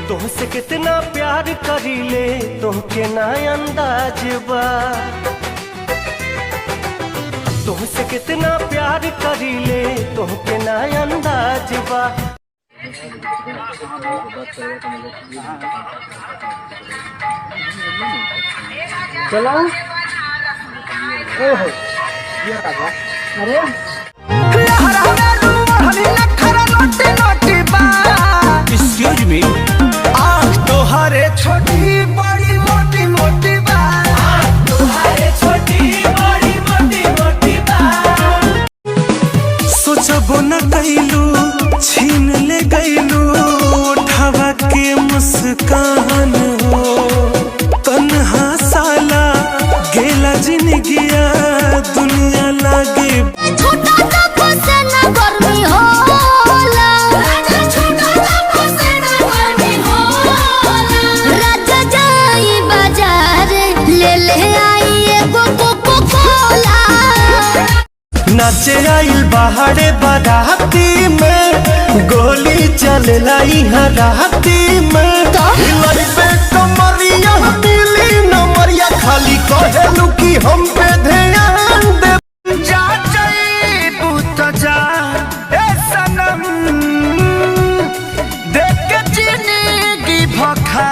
तोहसे कितना प्यार करीले तोहके ना अंदाज बा। तोहसे कितना प्यार करीले तोहके ना अंदाज बा। चलाओ। ओहो ये का अरे एक्सक्यूज मी, आँख तोहरे छोटी बड़ी मोटी मोटी बा। तोहरे छोटी बड़ी मोटी मोटी बा। सोचबो न कैलू छीन ले गैलू उठावा के मुस्कान हो। तन्हा साला गेला जिंदगिया दुनिया लागे नाचे आइल बाहरे बाराती में गोली चलेला इहाँ राती में। हिलाई पे कमरिया मिली नमरिया खाली कहेलू कि हम पे ध्यान दे। जा जाइबू तो जा ए सनम, देख के जिंदगी भखा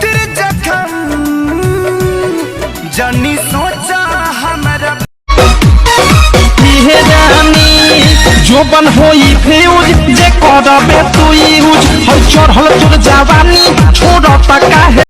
तेरे जखम। जनी सोचा हमारा जो बन होई फ्यूज जे करबे तू यूज हल चढ़ल तोर जवानी छोड़ तक